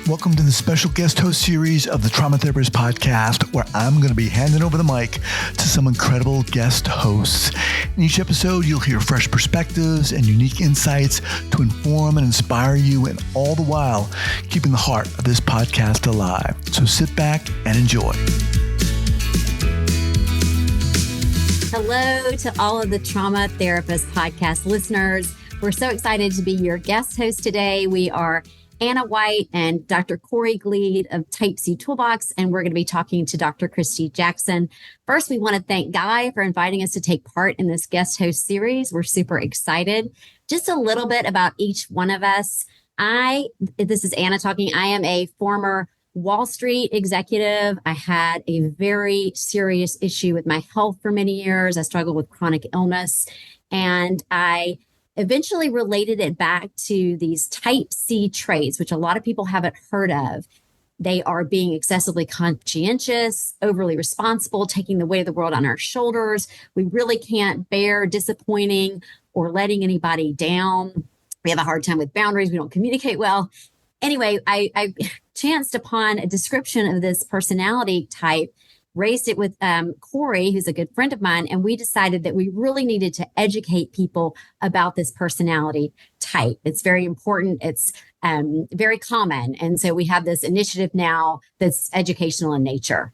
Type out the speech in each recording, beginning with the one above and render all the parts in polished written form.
Welcome to the special guest host series of the Trauma Therapist Podcast, where I'm going to be handing over the mic to some incredible guest hosts. In each episode, you'll hear fresh perspectives and unique insights to inform and inspire you, and all the while, keeping the heart of this podcast alive. So sit back and enjoy. Hello to all of the Trauma Therapist Podcast listeners. We're so excited to be your guest host today. We are Anna White and Dr. Corey Glied of Type C Toolbox, and we're going to be talking to Dr. Christy Jackson. First, we want to thank Guy for inviting us to take part in this guest host series. We're super excited. Just a little bit about each one of us. This is Anna talking. I am a former Wall Street executive. I had a very serious issue with my health for many years. I struggled with chronic illness, and I eventually related it back to these Type C traits, which a lot of people haven't heard of. They are being excessively conscientious, overly responsible, taking the weight of the world on our shoulders. We really can't bear disappointing or letting anybody down. We have a hard time with boundaries. We don't communicate well. Anyway, I chanced upon a description of this personality type, raised it with Corey, who's a good friend of mine, and we decided that we really needed to educate people about this personality type. It's very important. It's very common. And so we have this initiative now that's educational in nature.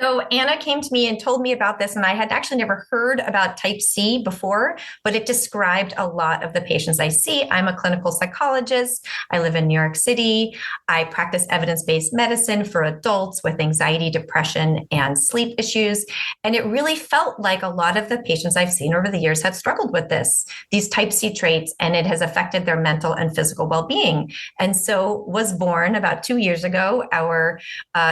So Anna came to me and told me about this, and I had actually never heard about Type C before, but it described a lot of the patients I see. I'm a clinical psychologist. I live in New York City. I practice evidence-based medicine for adults with anxiety, depression, and sleep issues. And it really felt like a lot of the patients I've seen over the years had struggled with these Type C traits, and it has affected their mental and physical well-being. And so was born about 2 years ago, our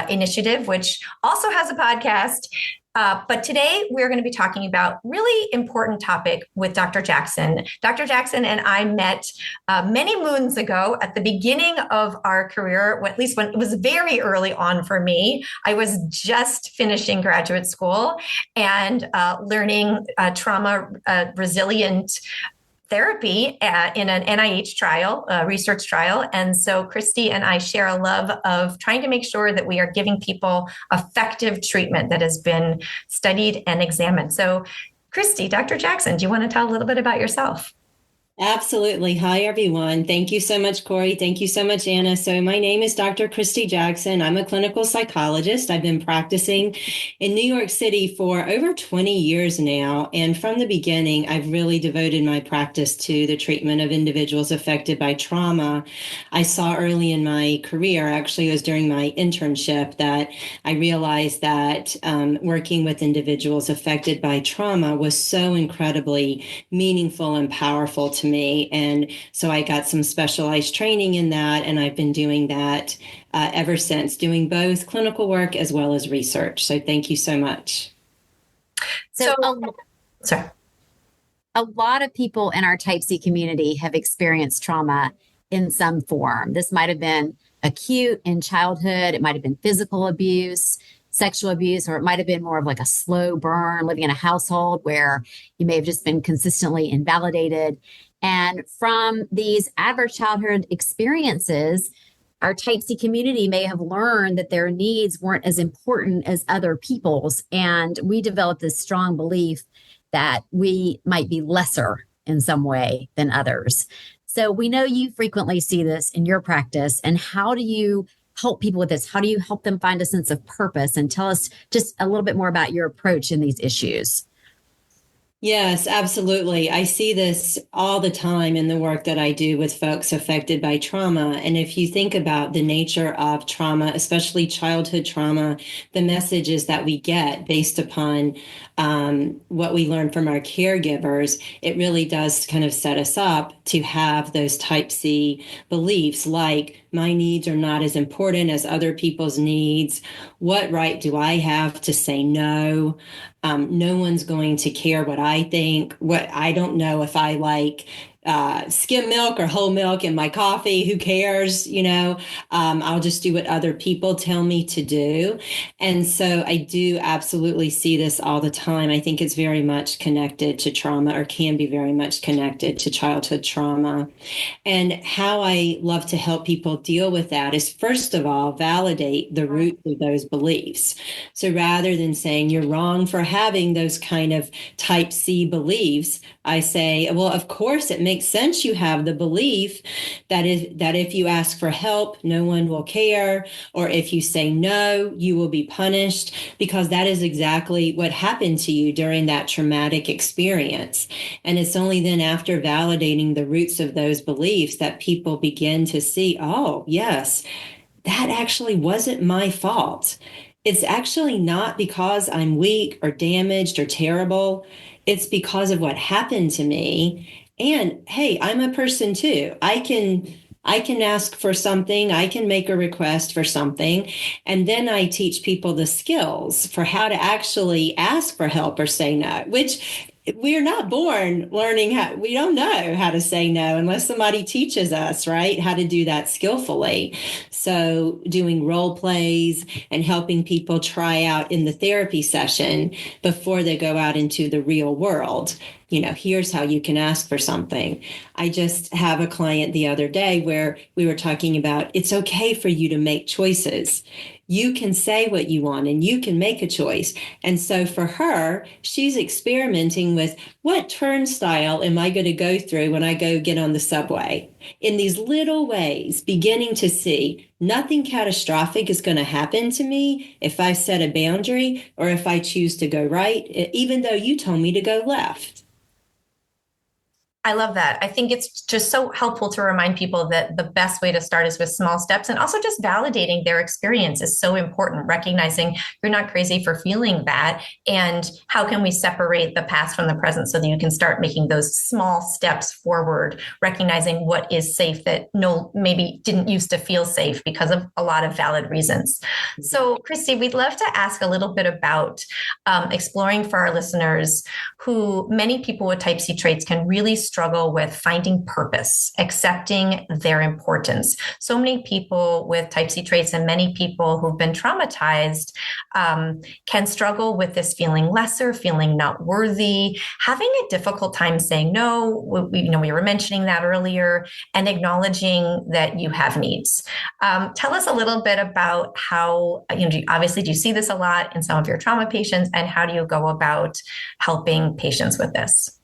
initiative, which also has a podcast. But today we're going to be talking about really important topic with Dr. Jackson. Dr. Jackson and I met many moons ago at the beginning of our career, or at least when it was very early on for me. I was just finishing graduate school and learning trauma resilient therapy in an NIH trial, research trial. And so Christy and I share a love of trying to make sure that we are giving people effective treatment that has been studied and examined. So Christy, Dr. Jackson, do you want to tell a little bit about yourself? Absolutely. Hi, everyone. Thank you so much, Corey. Thank you so much, Anna. So my name is Dr. Christy Jackson. I'm a clinical psychologist. I've been practicing in New York City for over 20 years now. And from the beginning, I've really devoted my practice to the treatment of individuals affected by trauma. I saw early in my career, actually it was during my internship, that I realized that working with individuals affected by trauma was so incredibly meaningful and powerful to me. And so I got some specialized training in that, and I've been doing that ever since, doing both clinical work as well as research. So thank you so much. So a lot of people in our Type C community have experienced trauma in some form. This might have been acute in childhood. It might have been physical abuse, sexual abuse, or it might have been more of like a slow burn, living in a household where you may have just been consistently invalidated. And from these adverse childhood experiences, our Type C community may have learned that their needs weren't as important as other people's. And we developed this strong belief that we might be lesser in some way than others. So we know you frequently see this in your practice. And how do you help people with this? How do you help them find a sense of purpose? And tell us just a little bit more about your approach in these issues. Yes, absolutely. I see this all the time in the work that I do with folks affected by trauma. And if you think about the nature of trauma, especially childhood trauma, the messages that we get based upon what we learn from our caregivers, it really does kind of set us up to have those Type C beliefs, like my needs are not as important as other people's needs. What right do I have to say no? No one's going to care what I think. What I don't know if I like skim milk or whole milk in my coffee. Who cares? I'll just do what other people tell me to do. And so I do absolutely see this all the time. I think it's very much connected to trauma, or can be very much connected to childhood trauma. And how I love to help people deal with that is, first of all, validate the roots of those beliefs. So rather than saying you're wrong for having those kind of type C beliefs, I say, well, of course, it makes sense you have the belief that if you ask for help, no one will care, or if you say no, you will be punished, because that is exactly what happened to you during that traumatic experience. And it's only then, after validating the roots of those beliefs, that people begin to see, oh, yes, that actually wasn't my fault. It's actually not because I'm weak or damaged or terrible. It's because of what happened to me. And hey, I'm a person too. I can ask for something. I can make a request for something. And then I teach people the skills for how to actually ask for help or say no, which we're not born learning how. We don't know how to say no unless somebody teaches us, right, how to do that skillfully. So doing role plays and helping people try out in the therapy session before they go out into the real world. Here's how you can ask for something. I just have a client the other day where we were talking about, it's okay for you to make choices. You can say what you want and you can make a choice. And so for her, she's experimenting with, what turnstile am I going to go through when I go get on the subway? In these little ways, beginning to see nothing catastrophic is going to happen to me if I set a boundary or if I choose to go right, even though you told me to go left. I love that. I think it's just so helpful to remind people that the best way to start is with small steps, and also just validating their experience is so important. Recognizing you're not crazy for feeling that, and how can we separate the past from the present so that you can start making those small steps forward, recognizing what is safe that maybe didn't used to feel safe because of a lot of valid reasons. So, Christy, we'd love to ask a little bit about exploring for our listeners who many people with type C traits can really struggle with finding purpose, accepting their importance. So many people with type C traits and many people who've been traumatized can struggle with this feeling lesser, feeling not worthy, having a difficult time saying no. We were mentioning that earlier, and acknowledging that you have needs. Tell us a little bit about how, obviously, do you see this a lot in some of your trauma patients, and how do you go about helping patients with this?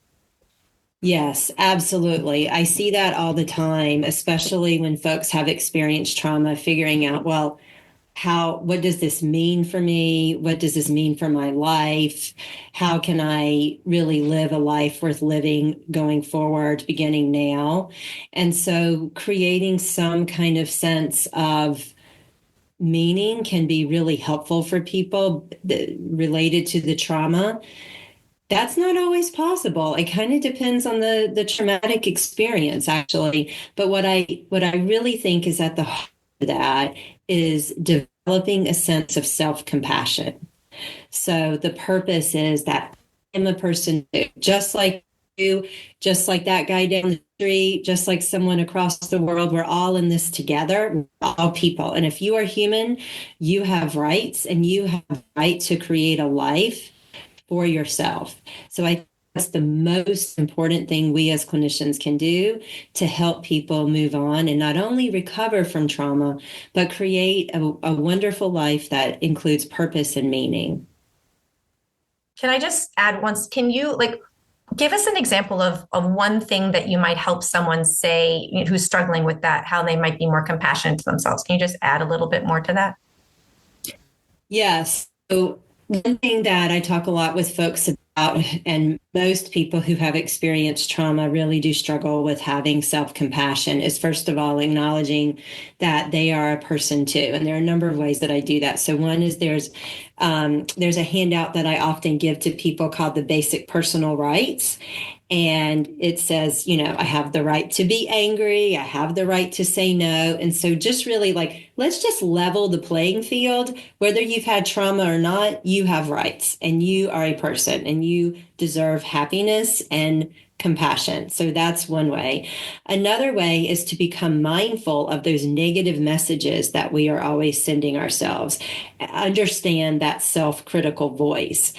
Yes, absolutely. I see that all the time, especially when folks have experienced trauma, figuring out, well, what does this mean for me? What does this mean for my life? How can I really live a life worth living going forward, beginning now? And so creating some kind of sense of meaning can be really helpful for people related to the trauma. That's not always possible. It kind of depends on the traumatic experience, actually. But what I really think is at the heart of that is developing a sense of self-compassion. So the purpose is that I'm a person just like you, just like that guy down the street, just like someone across the world. We're all in this together, we're all people. And if you are human, you have rights, and you have the right to create a life for yourself. So I think that's the most important thing we as clinicians can do to help people move on and not only recover from trauma, but create a wonderful life that includes purpose and meaning. Can I just add once, can you give us an example of one thing that you might help someone say who's struggling with that, how they might be more compassionate to themselves? Can you just add a little bit more to that? Yes. So one thing that I talk a lot with folks about, and most people who have experienced trauma really do struggle with having self-compassion, is first of all acknowledging that they are a person too. And there are a number of ways that I do that. So one is there's a handout that I often give to people called the Basic Personal Rights. And it says, I have the right to be angry. I have the right to say no. And so just really let's just level the playing field. Whether you've had trauma or not, you have rights and you are a person and you deserve happiness and compassion. So that's one way. Another way is to become mindful of those negative messages that we are always sending ourselves. Understand that self-critical voice.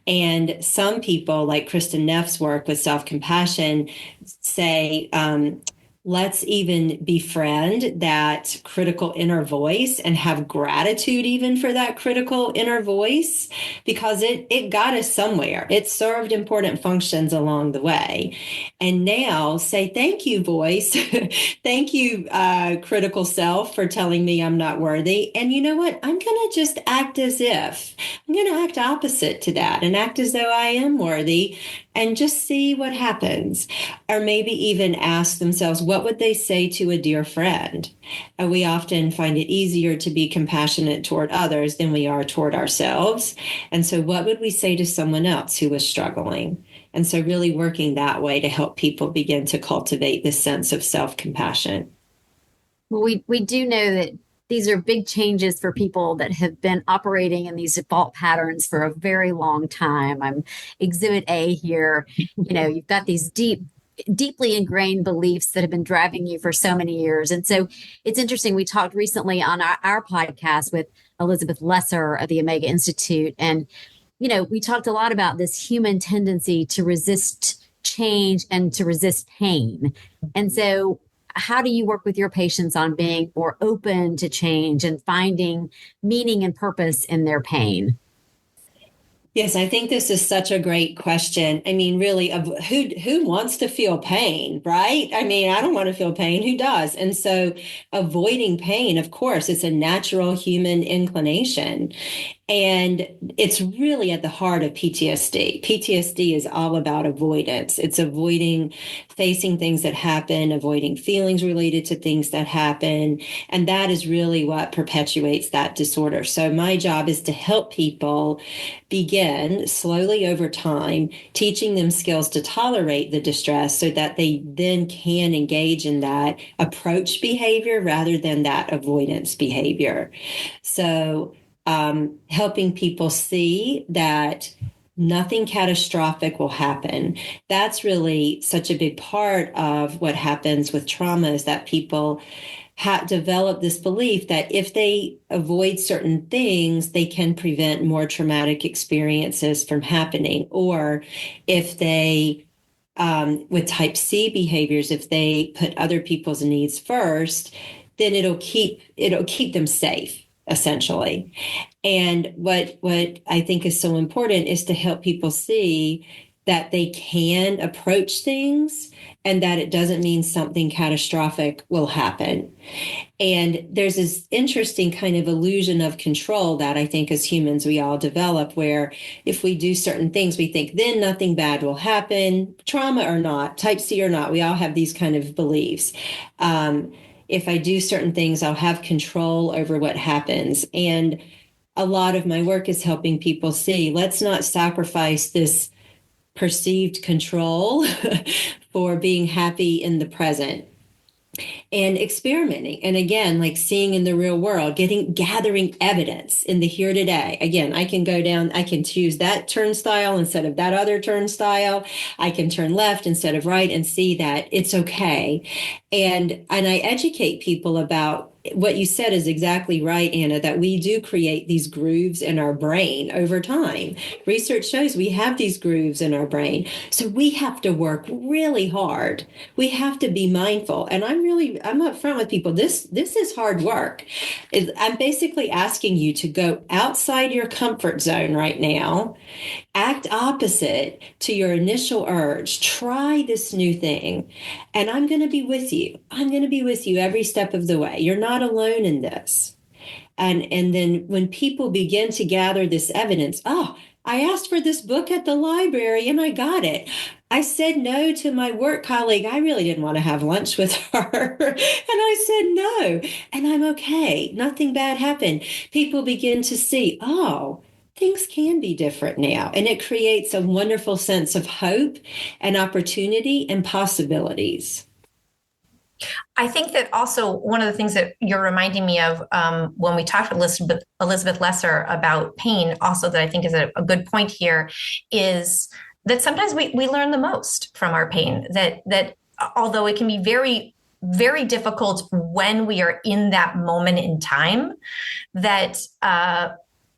And some people, like Kristen Neff's work with self-compassion, say, let's even befriend that critical inner voice and have gratitude even for that critical inner voice, because it got us somewhere. It served important functions along the way. And now say, thank you, voice. Thank you, critical self, for telling me I'm not worthy. And you know what? I'm going to just act as if. I'm going to act opposite to that and act as though I am worthy, and just see what happens. Or maybe even ask themselves, what would they say to a dear friend? And we often find it easier to be compassionate toward others than we are toward ourselves. And so what would we say to someone else who was struggling? And so really working that way to help people begin to cultivate this sense of self-compassion. Well, we do know that these are big changes for people that have been operating in these default patterns for a very long time. I'm exhibit A here. You've got these deeply ingrained beliefs that have been driving you for so many years. And so it's interesting. We talked recently on our podcast with Elizabeth Lesser of the Omega Institute. And, we talked a lot about this human tendency to resist change and to resist pain. And so how do you work with your patients on being more open to change and finding meaning and purpose in their pain? Yes, I think this is such a great question. I mean, really, who wants to feel pain, right? I mean, I don't want to feel pain. Who does? And so avoiding pain, of course, it's a natural human inclination. And it's really at the heart of PTSD. PTSD is all about avoidance. It's avoiding facing things that happen, avoiding feelings related to things that happen. And that is really what perpetuates that disorder. So my job is to help people begin slowly over time, teaching them skills to tolerate the distress so that they then can engage in that approach behavior rather than that avoidance behavior. So helping people see that nothing catastrophic will happen. That's really such a big part of what happens with trauma, is that people develop this belief that if they avoid certain things, they can prevent more traumatic experiences from happening. Or if they, with type C behaviors, if they put other people's needs first, then it'll keep them safe, essentially. And what I think is so important is to help people see that they can approach things and that it doesn't mean something catastrophic will happen. And there's this interesting kind of illusion of control that I think as humans we all develop, where if we do certain things, we think then nothing bad will happen, trauma or not, type C or not. We all have these kind of beliefs. If I do certain things, I'll have control over what happens. And a lot of my work is helping people see, let's not sacrifice this perceived control for being happy in the present. And experimenting. And again, like seeing in the real world, gathering evidence in the here today. Again, I can choose that turnstile instead of that other turnstile. I can turn left instead of right and see that it's okay. And I educate people about what you said is exactly right, Anna, that we do create these grooves in our brain over time. Research shows we have these grooves in our brain. So we have to work really hard. We have to be mindful. And I'm upfront with people. This is hard work. I'm basically asking you to go outside your comfort zone right now, act opposite to your initial urge, try this new thing, and I'm going to be with you. I'm going to be with you every step of the way. You're not alone in this. And then when people begin to gather this evidence, I asked for this book at the library and I got it. I said no to my work colleague. I really didn't want to have lunch with her. And I said no. And I'm okay. Nothing bad happened. People begin to see, things can be different now. And it creates a wonderful sense of hope and opportunity and possibilities. I think that also one of the things that you're reminding me of when we talked with Elizabeth Lesser about pain, also that I think is a good point here, is that sometimes we learn the most from our pain. That although it can be very, very difficult when we are in that moment in time, that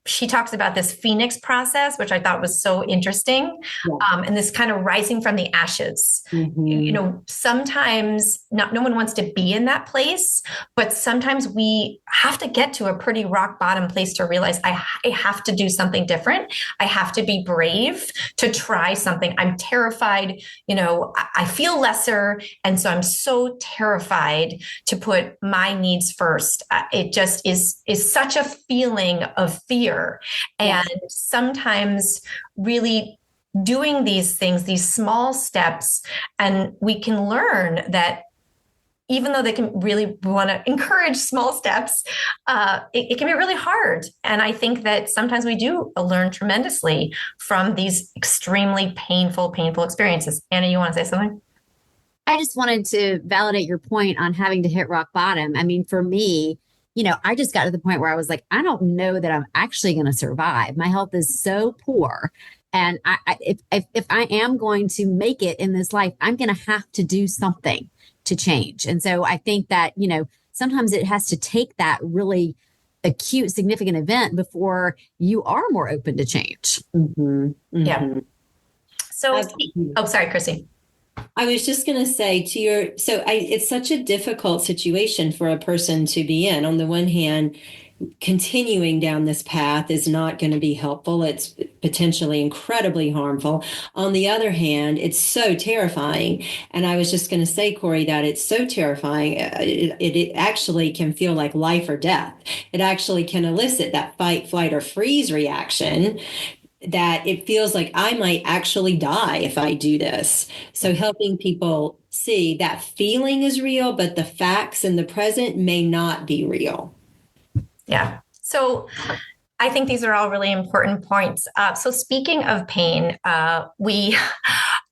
she talks about this phoenix process, which I thought was so interesting. Yeah. And this kind of rising from the ashes. Mm-hmm. Sometimes no one wants to be in that place, but sometimes we have to get to a pretty rock bottom place to realize I have to do something different. I have to be brave to try something. I'm terrified. I feel lesser. And so I'm so terrified to put my needs first. It just is such a feeling of fear. And sometimes really doing these things, these small steps, and we can learn that even though they can really want to encourage small steps, it can be really hard. And I think that sometimes we do learn tremendously from these extremely painful experiences. Anna, you want to say something? I just wanted to validate your point on having to hit rock bottom. I mean, for me, I just got to the point where I was like, I don't know that I'm actually going to survive. My health is so poor. And if I am going to make it in this life, I'm going to have to do something to change. And so I think that, sometimes it has to take that really acute, significant event before you are more open to change. Mm-hmm. Mm-hmm. Yeah. So, sorry, Chrissy. I was just going to say it's such a difficult situation for a person to be in. On the one hand, continuing down this path is not going to be helpful. It's potentially incredibly harmful. On the other hand, it's so terrifying. And I was just going to say, Corey, that it's so terrifying. It actually can feel like life or death. It actually can elicit that fight, flight, or freeze reaction, that it feels like I might actually die if I do this. So helping people see that feeling is real, but the facts in the present may not be real. Yeah. So I think these are all really important points. So speaking of pain, Anna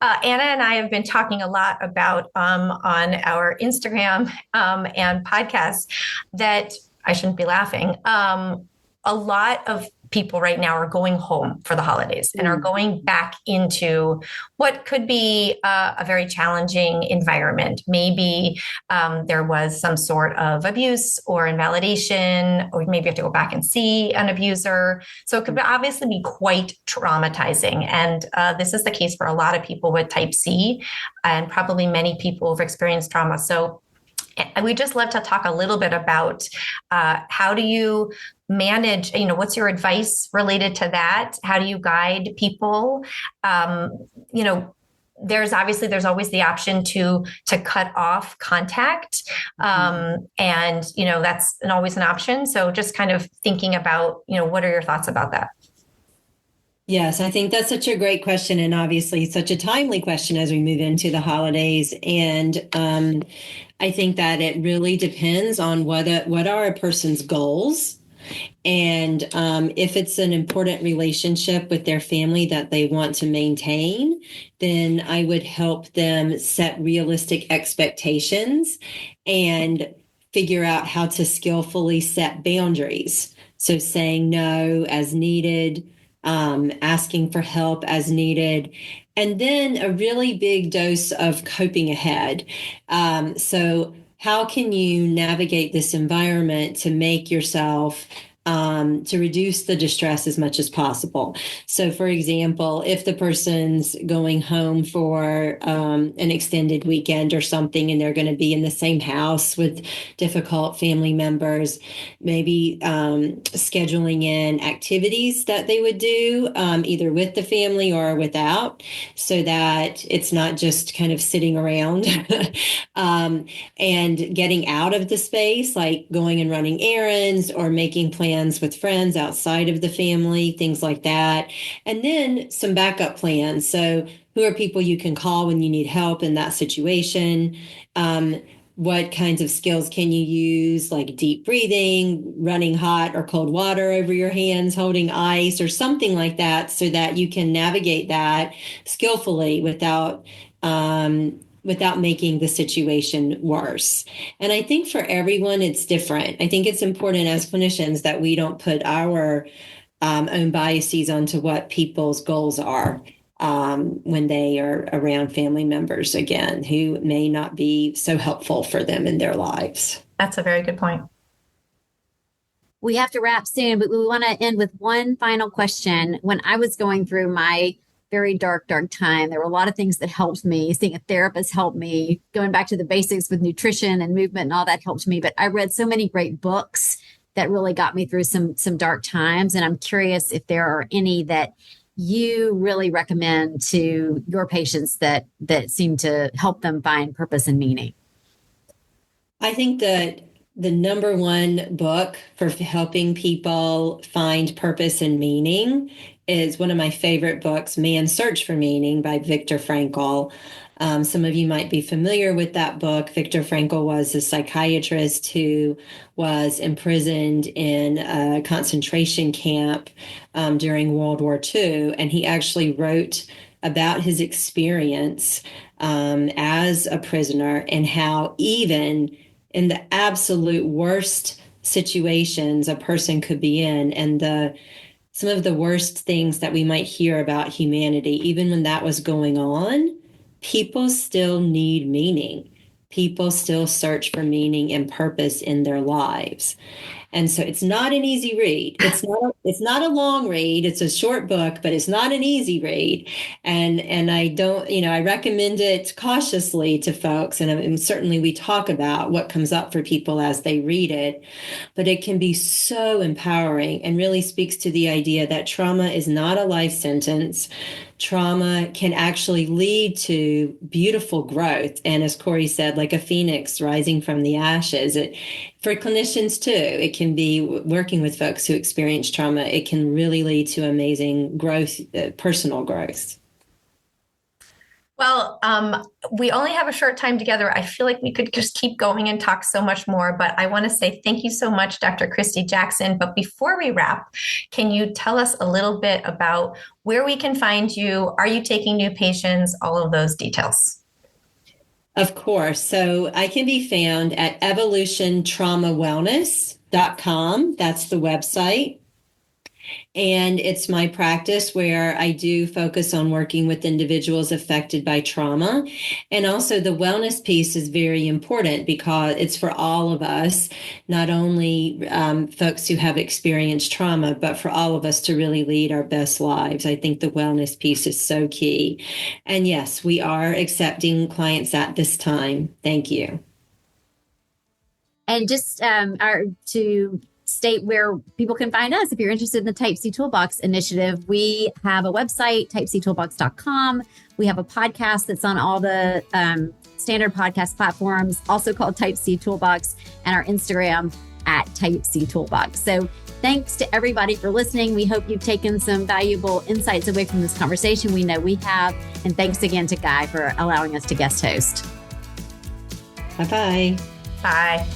and I have been talking a lot about on our Instagram and podcasts that I shouldn't be laughing. A lot of people right now are going home for the holidays and are going back into what could be a very challenging environment. Maybe there was some sort of abuse or invalidation, or maybe you have to go back and see an abuser. So it could obviously be quite traumatizing. And this is the case for a lot of people with Type C, and probably many people who've experienced trauma. So we just love to talk a little bit about how do you manage, what's your advice related to that? How do you guide people? There's always the option to cut off contact. And, that's always an option. So just kind of thinking about, what are your thoughts about that? Yes, I think that's such a great question, and obviously such a timely question as we move into the holidays. And I think that it really depends on what are a person's goals. And if it's an important relationship with their family that they want to maintain, then I would help them set realistic expectations and figure out how to skillfully set boundaries. So saying no as needed, asking for help as needed, and then a really big dose of coping ahead. So how can you navigate this environment to make yourself to reduce the distress as much as possible? So, for example, if the person's going home for an extended weekend or something, and they're going to be in the same house with difficult family members, maybe scheduling in activities that they would do either with the family or without, so that it's not just kind of sitting around and getting out of the space, like going and running errands or making plans with friends outside of the family, things like that. And then some backup plans. So who are people you can call when you need help in that situation? What kinds of skills can you use, like deep breathing, running hot or cold water over your hands, holding ice or something like that, so that you can navigate that skillfully without without making the situation worse. And I think for everyone, it's different. I think it's important as clinicians that we don't put our own biases onto what people's goals are when they are around family members, again, who may not be so helpful for them in their lives. That's a very good point. We have to wrap soon, but we want to end with one final question. When I was going through my very dark time, there were a lot of things that helped me. Seeing a therapist helped me. Going back to the basics with nutrition and movement and all that helped me. But I read so many great books that really got me through some dark times. And I'm curious if there are any that you really recommend to your patients that seem to help them find purpose and meaning. I think that the number one book for helping people find purpose and meaning is one of my favorite books, Man's Search for Meaning by Viktor Frankl. Some of you might be familiar with that book. Viktor Frankl was a psychiatrist who was imprisoned in a concentration camp during World War II. And he actually wrote about his experience as a prisoner and how even in the absolute worst situations a person could be in and some of the worst things that we might hear about humanity, even when that was going on, people still need meaning. People still search for meaning and purpose in their lives. And so it's not an easy read. It's not a long read. It's a short book, but it's not an easy read. And I don't, I recommend it cautiously to folks. And certainly we talk about what comes up for people as they read it, but it can be so empowering and really speaks to the idea that trauma is not a life sentence. Trauma can actually lead to beautiful growth. And as Corey said, like a phoenix rising from the ashes. For clinicians too, it can be working with folks who experience trauma. It can really lead to amazing growth, personal growth. Well, we only have a short time together. I feel like we could just keep going and talk so much more, but I want to say thank you so much, Dr. Christy Jackson. But before we wrap, can you tell us a little bit about where we can find you? Are you taking new patients? All of those details. Of course. So I can be found at evolutiontraumawellness.com. That's the website. And it's my practice where I do focus on working with individuals affected by trauma. And also the wellness piece is very important because it's for all of us, not only folks who have experienced trauma, but for all of us to really lead our best lives. I think the wellness piece is so key. And yes, we are accepting clients at this time. Thank you. And just to state where people can find us. If you're interested in the Type C Toolbox initiative, we have a website, typectoolbox.com. We have a podcast that's on all the standard podcast platforms, also called Type C Toolbox, and our Instagram at Type C Toolbox. So thanks to everybody for listening. We hope you've taken some valuable insights away from this conversation. We know we have. And thanks again to Guy for allowing us to guest host. Bye-bye. Bye.